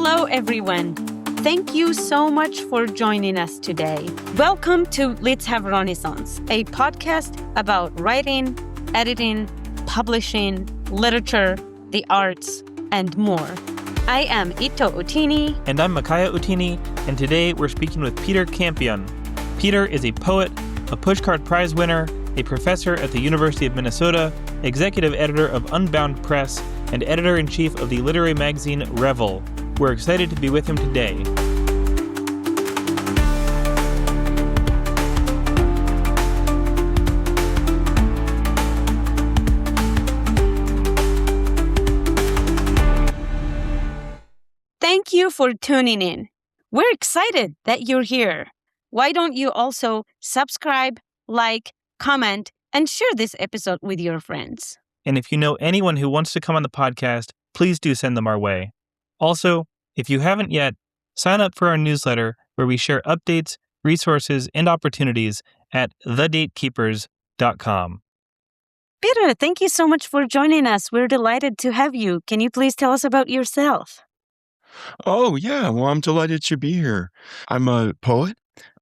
Hello, everyone. Thank you so much for joining us today. Welcome to Let's Have Renaissance, a podcast about writing, editing, publishing, literature, the arts, and more. I am Ito Utini. And I'm Makaya Utini, and today we're speaking with Peter Campion. Peter is a poet, a Pushcart Prize winner, a professor at the University of Minnesota, executive editor of Unbound Press, and editor-in-chief of the literary magazine Revel. We're excited to be with him today. Thank you for tuning in. We're excited that you're here. Why don't you also subscribe, like, comment, and share this episode with your friends? And if you know anyone who wants to come on the podcast, please do send them our way. Also, if you haven't yet, sign up for our newsletter where we share updates, resources, and opportunities at thedatekeepers.com. Peter, thank you so much for joining us. We're delighted to have you. Can you please tell us about yourself? Oh, yeah. Well, I'm delighted to be here. I'm a poet.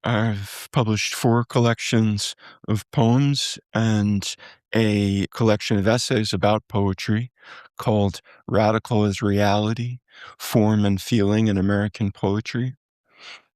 I've published 4 collections of poems and a collection of essays about poetry called Radical as Reality, Form and Feeling in American Poetry.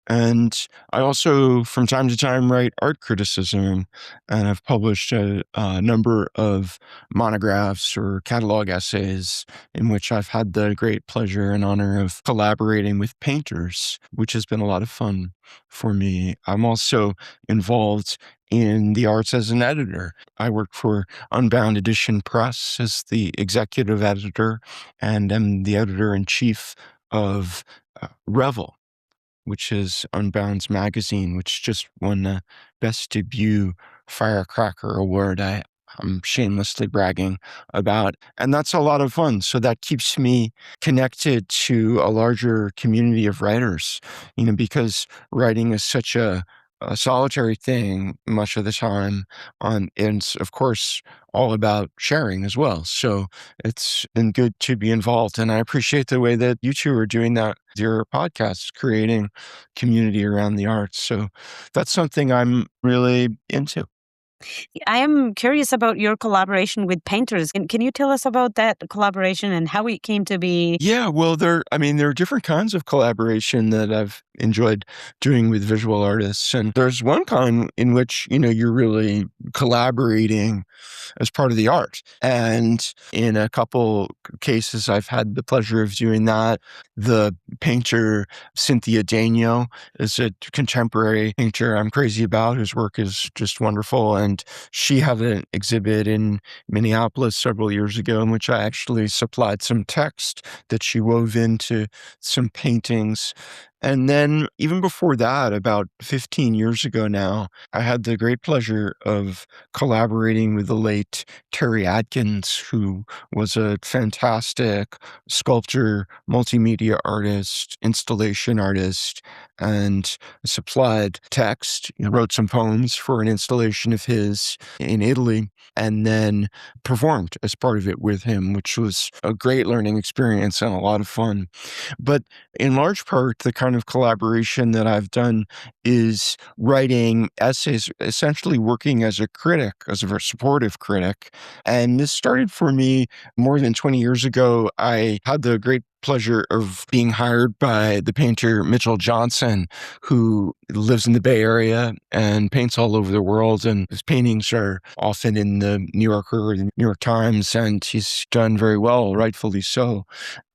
And I also, from time to time, write art criticism, and I've published a number of monographs or catalog essays in which I've had the great pleasure and honor of collaborating with painters, which has been a lot of fun for me. I'm also involved in the arts as an editor. I work for Unbound Edition Press as the executive editor, and am the editor-in-chief of Revel, which is Unbound's magazine, which just won the Best Debut Firecracker Award. I'm shamelessly bragging about. And that's a lot of fun. So that keeps me connected to a larger community of writers, because writing is such a solitary thing much of the time, and it's, of course, all about sharing as well. So it's been good to be involved. And I appreciate the way that you two are doing that with your podcast, creating community around the arts. So that's something I'm really into. I am curious about your collaboration with painters. Can you tell us about that collaboration and how it came to be? Yeah, well, there are different kinds of collaboration that I've enjoyed doing with visual artists. And there's one kind in which, you're really collaborating as part of the art. And in a couple cases, I've had the pleasure of doing that. The painter Cynthia Daigneault is a contemporary painter I'm crazy about, whose work is just wonderful. And she had an exhibit in Minneapolis several years ago in which I actually supplied some text that she wove into some paintings. And then even before that, about 15 years ago now, I had the great pleasure of collaborating with the late Terry Adkins, who was a fantastic sculptor, multimedia artist, installation artist, and supplied text, wrote some poems for an installation of his in Italy, and then performed as part of it with him, which was a great learning experience and a lot of fun. But in large part, the kind of collaboration that I've done is writing essays, essentially working as a critic, as a supportive critic. And this started for me more than 20 years ago. I had the great pleasure of being hired by the painter Mitchell Johnson, who lives in the Bay Area and paints all over the world. And his paintings are often in the New Yorker or the New York Times, and he's done very well, rightfully so.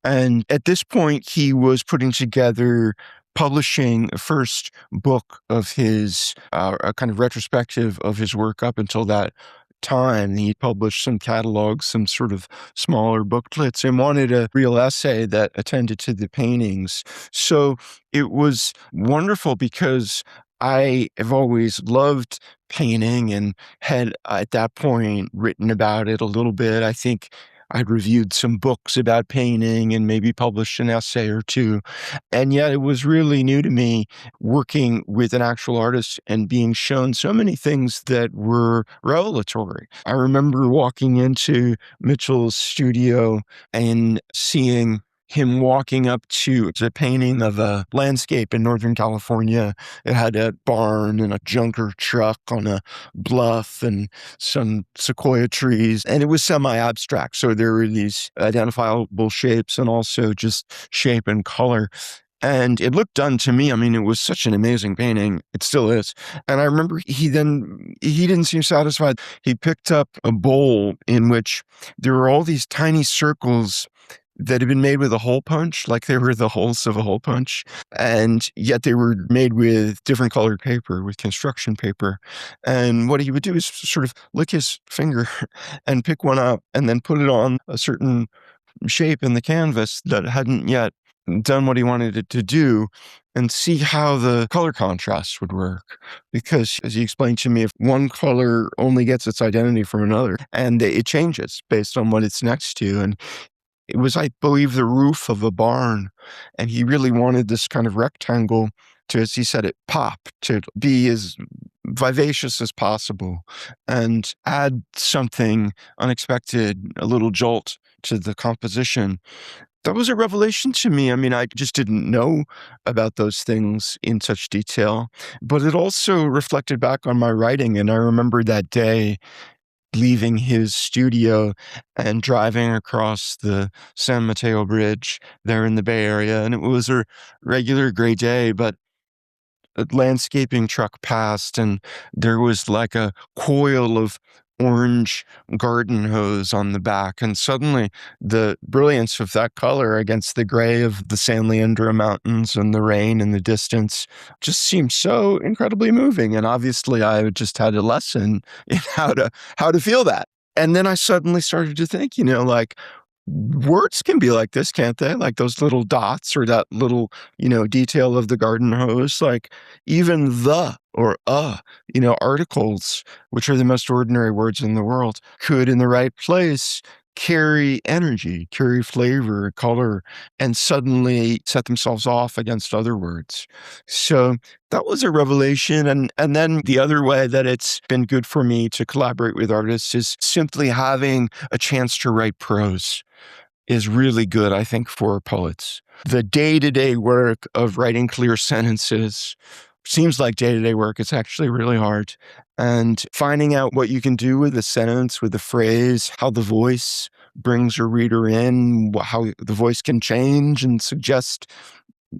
And at this point, he was putting together publishing a first book of his, a kind of retrospective of his work up until that time. He published some catalogs, some sort of smaller booklets, and wanted a real essay that attended to the paintings. So it was wonderful because I have always loved painting and had at that point written about it a little bit. I think I'd reviewed some books about painting and maybe published an essay or two. And yet it was really new to me working with an actual artist and being shown so many things that were revelatory. I remember walking into Mitchell's studio and seeing him walking up to a painting of a landscape in Northern California. It had a barn and a junker truck on a bluff and some sequoia trees. And it was semi-abstract. So there were these identifiable shapes and also just shape and color. And it looked done to me. I mean, it was such an amazing painting. It still is. And I remember he didn't seem satisfied. He picked up a bowl in which there were all these tiny circles that had been made with a hole punch, like they were the holes of a hole punch. And yet they were made with different colored paper, with construction paper. And what he would do is sort of lick his finger and pick one up and then put it on a certain shape in the canvas that hadn't yet done what he wanted it to do, and see how the color contrast would work. Because as he explained to me, if one color only gets its identity from another, and it changes based on what it's next to. And it was, I believe, the roof of a barn. And he really wanted this kind of rectangle to, as he said, it pop, to be as vivacious as possible and add something unexpected, a little jolt to the composition. That was a revelation to me. I mean, I just didn't know about those things in such detail, but it also reflected back on my writing. And I remember that day leaving his studio and driving across the San Mateo Bridge there in the Bay Area. And it was a regular gray day, but a landscaping truck passed and there was like a coil of orange garden hose on the back. And suddenly the brilliance of that color against the gray of the San Leandro Mountains and the rain in the distance just seemed so incredibly moving. And obviously I just had a lesson in how to feel that. And then I suddenly started to think, like, words can be like this, can't they? Like those little dots or that little, detail of the garden hose, like even the or articles, which are the most ordinary words in the world, could in the right place carry energy, carry flavor, color, and suddenly set themselves off against other words. So that was a revelation. And then the other way that it's been good for me to collaborate with artists is simply having a chance to write prose is really good, I think, for poets. The day-to-day work of writing clear sentences seems like day-to-day work. It's actually really hard. And finding out what you can do with a sentence, with a phrase, how the voice brings a reader in, how the voice can change and suggest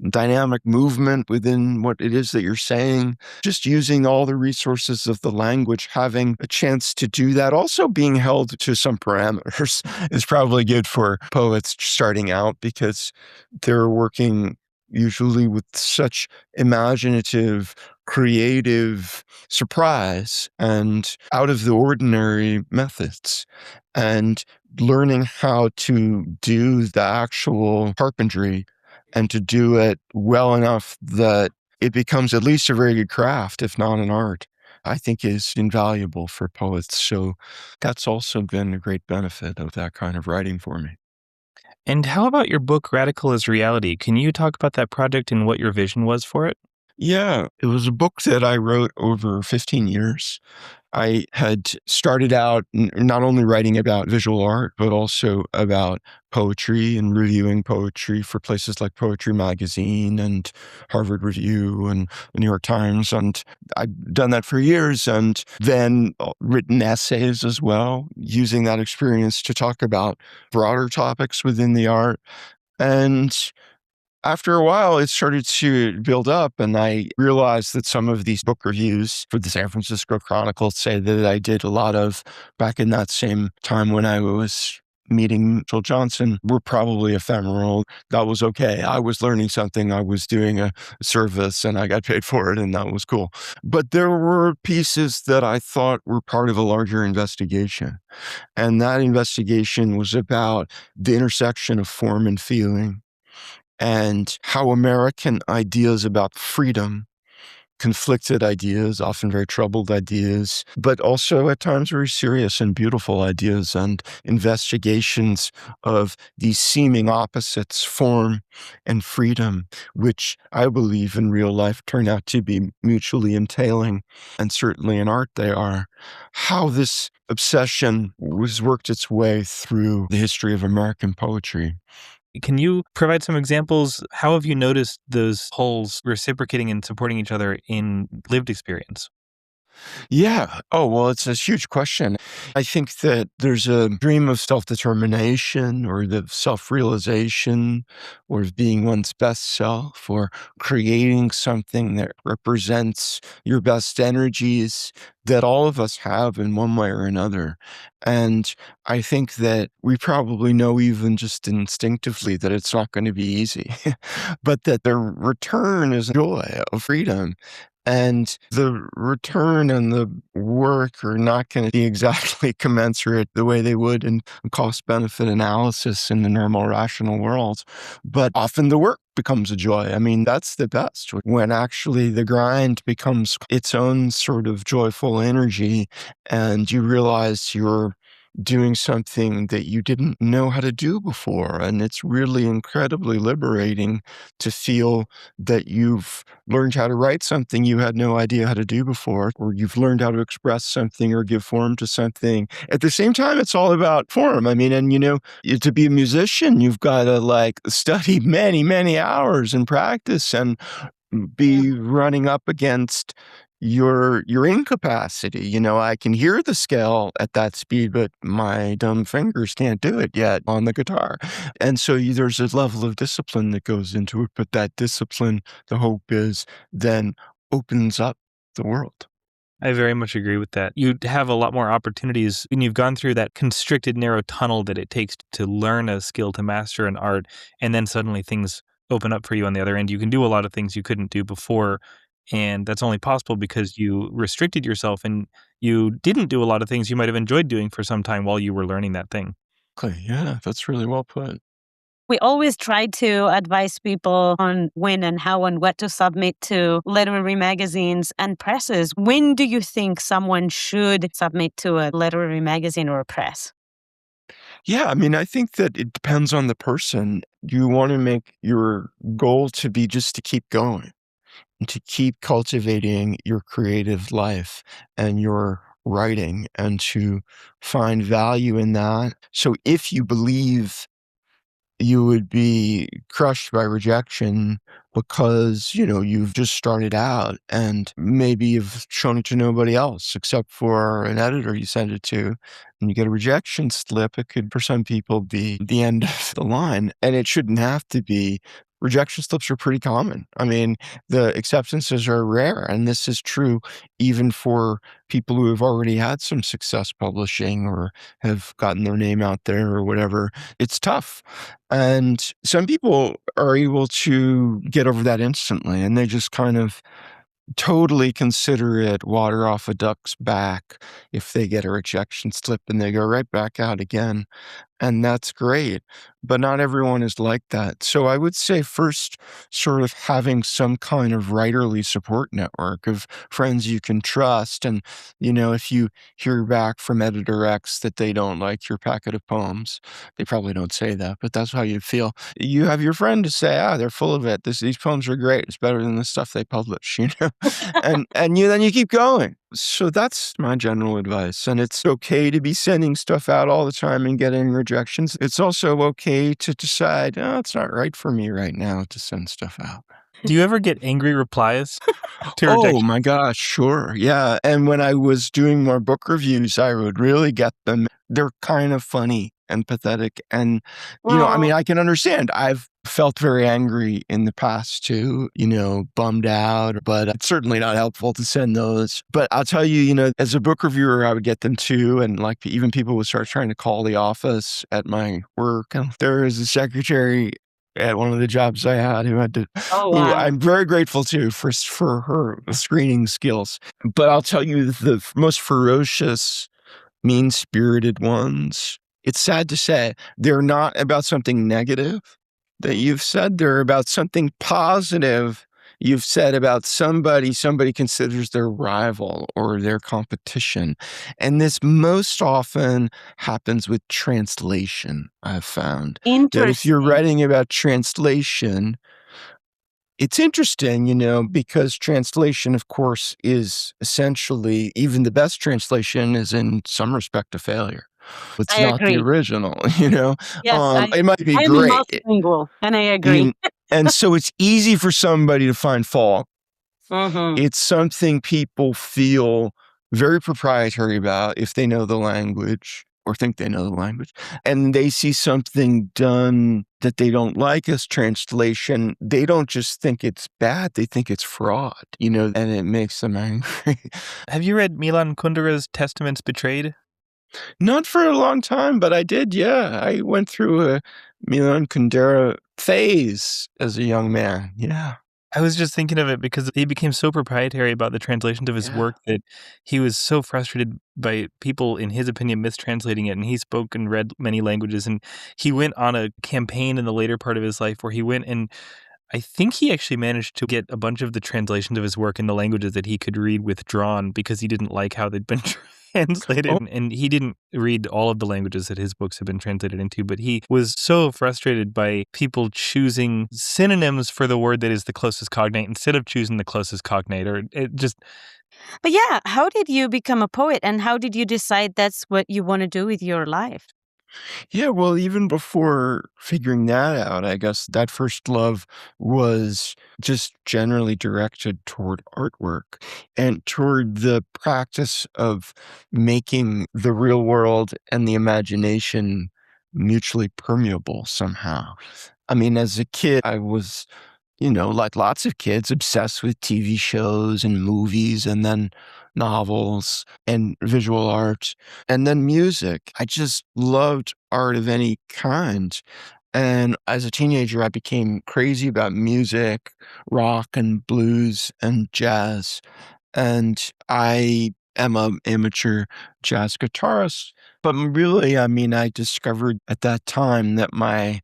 dynamic movement within what it is that you're saying, just using all the resources of the language, having a chance to do that, also being held to some parameters is probably good for poets starting out because they're working usually with such imaginative, creative surprise and out of the ordinary methods. And learning how to do the actual carpentry and to do it well enough that it becomes at least a very good craft, if not an art, I think is invaluable for poets. So that's also been a great benefit of that kind of writing for me. And how about your book, Radical as Reality? Can you talk about that project and what your vision was for it? Yeah, it was a book that I wrote over 15 years. I had started out not only writing about visual art, but also about poetry and reviewing poetry for places like Poetry Magazine and Harvard Review and the New York Times. And I've done that for years and then written essays as well, using that experience to talk about broader topics within the art. And after a while, it started to build up, and I realized that some of these book reviews for the San Francisco Chronicle say that I did a lot of back in that same time when I was meeting Phil Johnson were probably ephemeral. That was okay. I was learning something. I was doing a service, and I got paid for it, and that was cool. But there were pieces that I thought were part of a larger investigation, and that investigation was about the intersection of form and feeling, and how American ideas about freedom, conflicted ideas, often very troubled ideas, but also at times very serious and beautiful ideas and investigations of these seeming opposites, form and freedom, which I believe in real life turn out to be mutually entailing, and certainly in art they are. How this obsession was worked its way through the history of American poetry Can you provide some examples? How have you noticed those poles reciprocating and supporting each other in lived experience? Yeah. Oh, well, it's a huge question. I think that there's a dream of self-determination or the self-realization or of being one's best self or creating something that represents your best energies that all of us have in one way or another. And I think that we probably know even just instinctively that it's not going to be easy, but that the return is joy of freedom. And the return and the work are not going to be exactly commensurate the way they would in cost benefit analysis in the normal rational world. But often the work becomes a joy. I mean, that's the best when actually the grind becomes its own sort of joyful energy and you realize you're doing something that you didn't know how to do before. And it's really incredibly liberating to feel that you've learned how to write something you had no idea how to do before, or you've learned how to express something or give form to something. At the same time, it's all about form. I mean, and to be a musician, you've got to like study many, many hours and practice and be running up against your incapacity. I can hear the scale at that speed, but my dumb fingers can't do it yet on the guitar. And so there's a level of discipline that goes into it, but that discipline, the hope is, then opens up the world. I very much agree with that. You have a lot more opportunities when you've gone through that constricted, narrow tunnel that it takes to learn a skill, to master an art, and then suddenly things open up for you on the other end. You can do a lot of things you couldn't do before, and that's only possible because you restricted yourself and you didn't do a lot of things you might have enjoyed doing for some time while you were learning that thing. Okay, yeah, that's really well put. We always try to advise people on when and how and what to submit to literary magazines and presses. When do you think someone should submit to a literary magazine or a press? Yeah, I mean, I think that it depends on the person. You want to make your goal to be just to keep going and to keep cultivating your creative life and your writing and to find value in that. So if you believe you would be crushed by rejection because, you've just started out and maybe you've shown it to nobody else except for an editor you send it to, and you get a rejection slip. It could, for some people, be the end of the line, and it shouldn't have to be. Rejection slips are pretty common. I mean, the acceptances are rare, and this is true even for people who have already had some success publishing or have gotten their name out there or whatever. It's tough. And some people are able to get over that instantly, and they just kind of totally consider it water off a duck's back if they get a rejection slip and they go right back out again. And that's great. But not everyone is like that. So I would say first, sort of having some kind of writerly support network of friends you can trust. And, if you hear back from editor X that they don't like your packet of poems, they probably don't say that, but that's how you feel. You have your friend to say, they're full of it. These poems are great. It's better than the stuff they publish, and then you keep going. So that's my general advice. And it's okay to be sending stuff out all the time and getting rejections. It's also okay to decide, it's not right for me right now to send stuff out. Do you ever get angry replies to Oh rejection? my gosh, sure. Yeah. And when I was doing more book reviews, I would really get them. They're kind of funny and pathetic. And, I mean, I can understand. I've felt very angry in the past too, bummed out, but it's certainly not helpful to send those. But I'll tell you, as a book reviewer, I would get them too. And like even people would start trying to call the office at my work. And there was a secretary at one of the jobs I had who had to, Oh, who wow. I'm very grateful to for her screening skills. But I'll tell you, the most ferocious, mean-spirited ones, it's sad to say, they're not about something negative that you've said. They're about something positive you've said about somebody considers their rival or their competition. And this most often happens with translation, I've found. That if you're Interesting. writing about translation, it's interesting, because translation, of course, is essentially, even the best translation is in some respect a failure. It's I not the agree. original, you know? Yes, It might be I'm great. multilingual, and I agree. You- and so it's easy for somebody to find fault. Mm-hmm. It's something people feel very proprietary about if they know the language or think they know the language, and they see something done that they don't like as translation. They don't just think it's bad, they think it's fraud, and it makes them angry. Have you read Milan Kundera's Testaments Betrayed? Not for a long time, but I did, yeah. I went through a Milan Kundera phase as a young man, yeah. I was just thinking of it because he became so proprietary about the translations of his Yeah. work that he was so frustrated by people, in his opinion, mistranslating it. And he spoke and read many languages. And he went on a campaign in the later part of his life where he went and I think he actually managed to get a bunch of the translations of his work in the languages that he could read withdrawn because he didn't like how they'd been translated. Oh. And he didn't read all of the languages that his books have been translated into, but he was so frustrated by people choosing synonyms for the word that is the closest cognate instead of choosing the closest cognate, or it just... But yeah, how did you become a poet, and how did you decide that's what you want to do with your life? Yeah, well, even before figuring that out, I guess that first love was just generally directed toward artwork and toward the practice of making the real world and the imagination mutually permeable somehow. I mean, as a kid, I was, like lots of kids, obsessed with TV shows and movies and then novels and visual art and then music. I just loved art of any kind. And as a teenager, I became crazy about music, rock and blues and jazz. And I am an amateur jazz guitarist. But really, I mean, I discovered at that time that my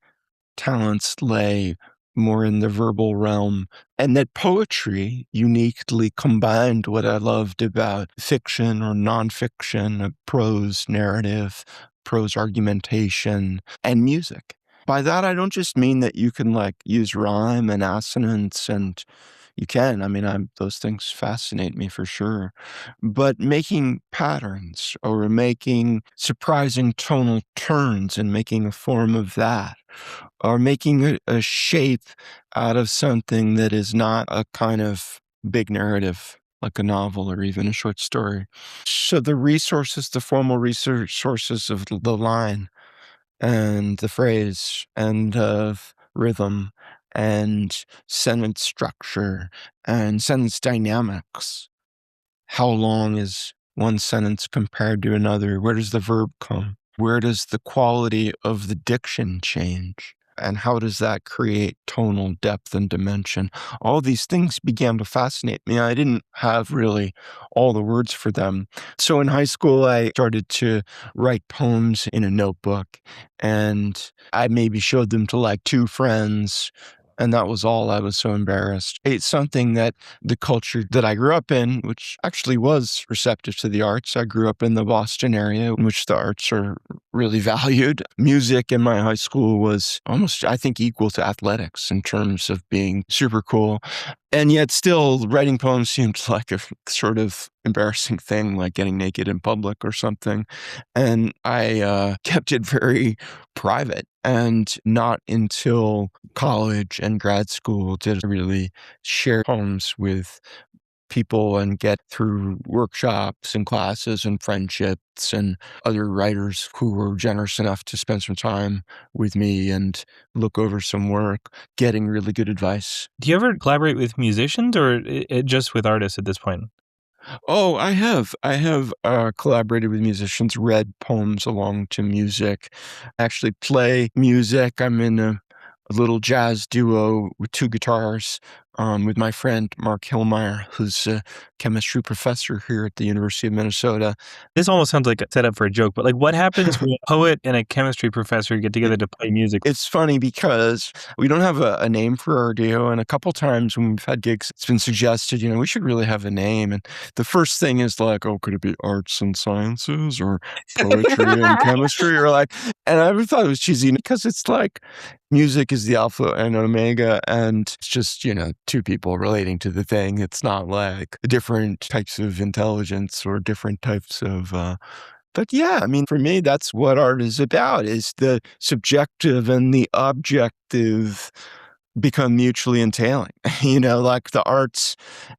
talents lay more in the verbal realm, and that poetry uniquely combined what I loved about fiction or nonfiction, prose narrative, prose argumentation, and music. By that, I don't just mean that you can use rhyme and assonance, and you can. I mean, those things fascinate me for sure. But making patterns or making surprising tonal turns and making a form of that, or making a shape out of something that is not a kind of big narrative, like a novel or even a short story. So the formal resources of the line and the phrase and of rhythm and sentence structure and sentence dynamics. How long is one sentence compared to another? Where does the verb come? Where does the quality of the diction change? And how does that create tonal depth and dimension? All these things began to fascinate me. I didn't have really all the words for them. So in high school, I started to write poems in a notebook, and I maybe showed them to two friends. And that was all. I was so embarrassed. It's something that the culture that I grew up in, which actually was receptive to the arts. I grew up in the Boston area, in which the arts are really valued. Music in my high school was almost, I think, equal to athletics in terms of being super cool. And yet still writing poems seemed like a sort of embarrassing thing, like getting naked in public or something. And I kept it very private. And not until college and grad school did I really share poems with people and get through workshops and classes and friendships and other writers who were generous enough to spend some time with me and look over some work, getting really good advice. Do you ever collaborate with musicians or just with artists at this point? Oh, I have. I have collaborated with musicians, read poems along to music, actually play music. I'm in a little jazz duo with two guitars with my friend Mark Hillmeyer, who's a chemistry professor here at the University of Minnesota. This almost sounds like a setup for a joke, but what happens when a poet and a chemistry professor get together to play music? It's funny because we don't have a name for our duo, and a couple times when we've had gigs, it's been suggested, we should really have a name. And the first thing is oh, could it be arts and sciences or poetry and chemistry and I ever thought it was cheesy because it's music is the alpha and omega, and it's just, two people relating to the thing. It's not like different types of intelligence or different types of But yeah, for me, that's what art is about, is the subjective and the objective become mutually entailing. Like the arts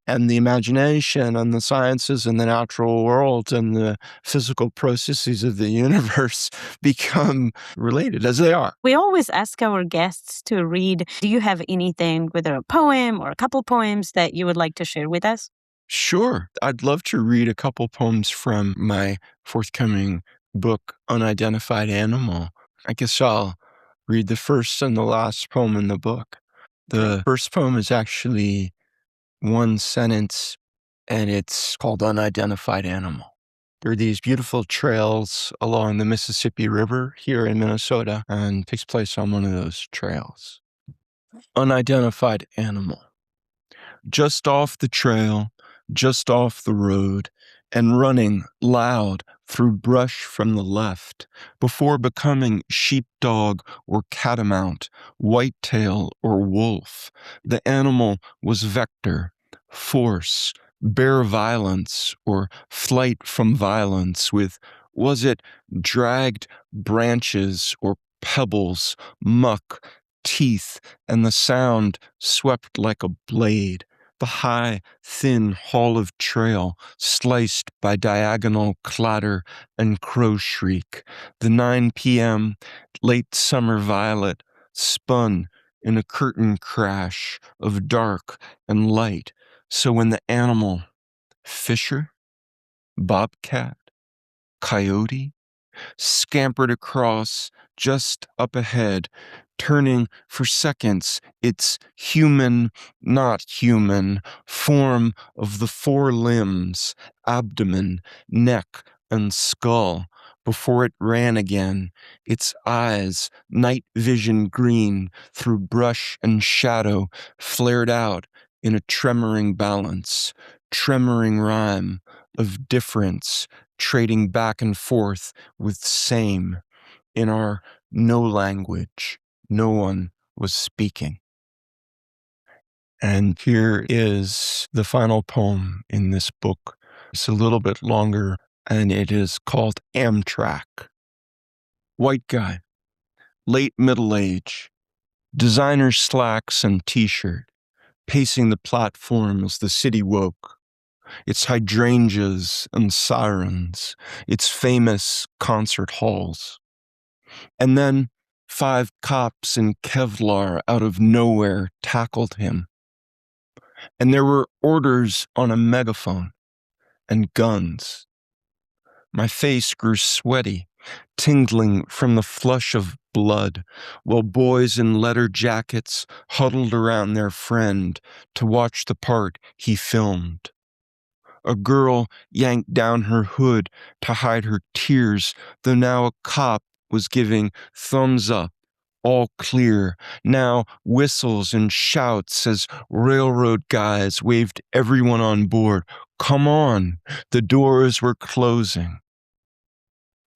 and the imagination and the sciences and the natural world and the physical processes of the universe become related as they are. We always ask our guests to read. Do you have anything, whether a poem or a couple poems, that you would like to share with us? Sure. I'd love to read a couple poems from my forthcoming book, Unidentified Animal. I guess I'll read the first and the last poem in the book. The first poem is actually one sentence, and it's called Unidentified Animal. There are these beautiful trails along the Mississippi River here in Minnesota, and takes place on one of those trails. Unidentified Animal. Just off the trail, just off the road, and running loud through brush from the left, before becoming sheepdog or catamount, whitetail or wolf. The animal was vector, force, bare violence, or flight from violence with, was it dragged branches or pebbles, muck, teeth, and the sound swept like a blade. The high, thin hall of trail, sliced by diagonal clatter and crow shriek. The 9 p.m. late summer violet spun in a curtain crash of dark and light. So when the animal, fisher, bobcat, coyote, scampered across just up ahead, turning for seconds its human, not human, form of the 4 limbs, abdomen, neck, and skull, before it ran again, its eyes, night vision green through brush and shadow, flared out in a tremoring balance, tremoring rhyme of difference, trading back and forth with same. In our no language, no one was speaking. And here is the final poem in this book. It's a little bit longer, and it is called Amtrak. White guy, late middle age, designer slacks and t-shirt, pacing the platform as the city woke. Its hydrangeas and sirens, its famous concert halls. And then 5 cops in Kevlar out of nowhere tackled him. And there were orders on a megaphone and guns. My face grew sweaty, tingling from the flush of blood, while boys in leather jackets huddled around their friend to watch the part he filmed. A girl yanked down her hood to hide her tears, though now a cop was giving thumbs up, all clear. Now whistles and shouts as railroad guys waved everyone on board. Come on, the doors were closing.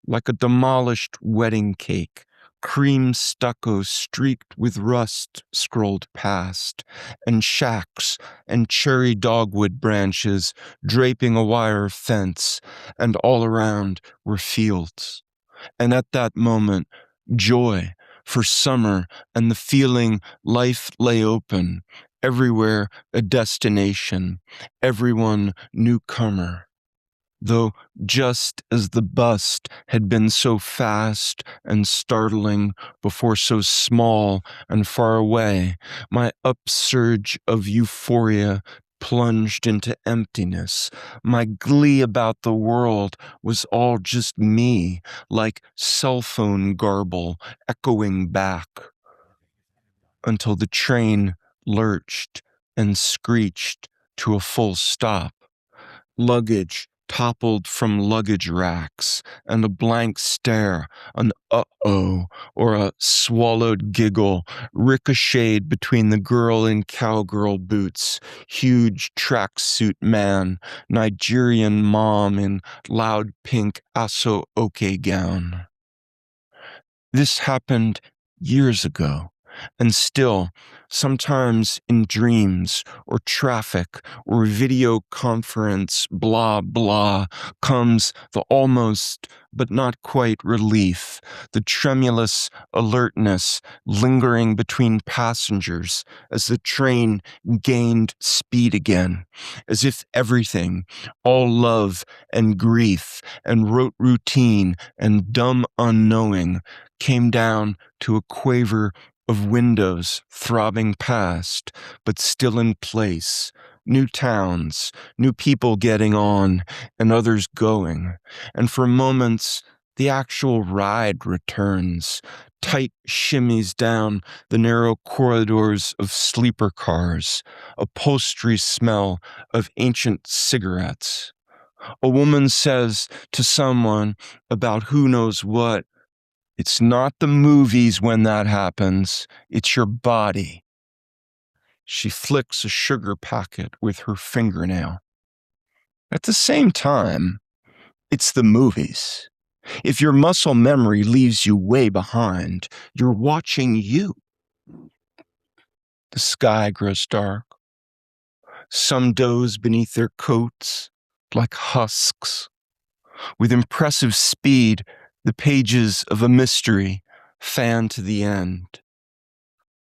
Like a demolished wedding cake, cream stucco streaked with rust scrolled past, and shacks and cherry dogwood branches draping a wire fence, and all around were fields. And at that moment, joy for summer and the feeling life lay open, everywhere a destination, everyone newcomer. Though just as the bust had been so fast and startling before so small and far away, my upsurge of euphoria plunged into emptiness. My glee about the world was all just me, like cell phone garble echoing back, until the train lurched and screeched to a full stop. Luggage toppled from luggage racks, and a blank stare, an uh-oh, or a swallowed giggle ricocheted between the girl in cowgirl boots, huge tracksuit man, Nigerian mom in loud pink aso-oke gown. This happened years ago, And still, sometimes in dreams or traffic or video conference, blah, blah, comes the almost but not quite relief, the tremulous alertness lingering between passengers as the train gained speed again, as if everything, all love and grief and rote routine and dumb unknowing, came down to a quaver of windows throbbing past, but still in place. New towns, new people getting on, and others going. And for moments, the actual ride returns. Tight shimmies down the narrow corridors of sleeper cars, upholstery smell of ancient cigarettes. A woman says to someone about who knows what, "It's not the movies when that happens, it's your body." She flicks a sugar packet with her fingernail. At the same time, it's the movies. If your muscle memory leaves you way behind, you're watching you. The sky grows dark. Some doze beneath their coats like husks. With impressive speed, the pages of a mystery fan to the end.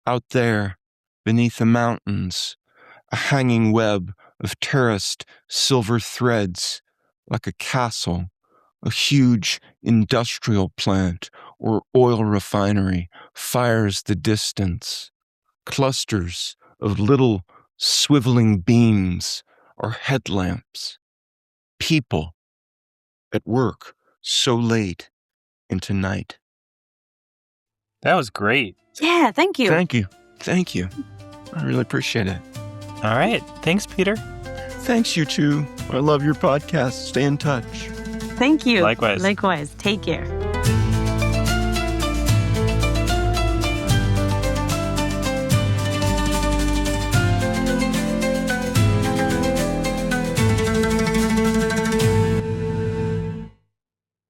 Out there, beneath the mountains, a hanging web of terraced silver threads, like a castle, a huge industrial plant or oil refinery fires the distance. Clusters of little swiveling beams are headlamps. People at work so late into night. That was great. Yeah, thank you. Thank you. Thank you. I really appreciate it. All right. Thanks, Peter. Thanks, you two. I love your podcast. Stay in touch. Thank you. Likewise. Likewise. Take care.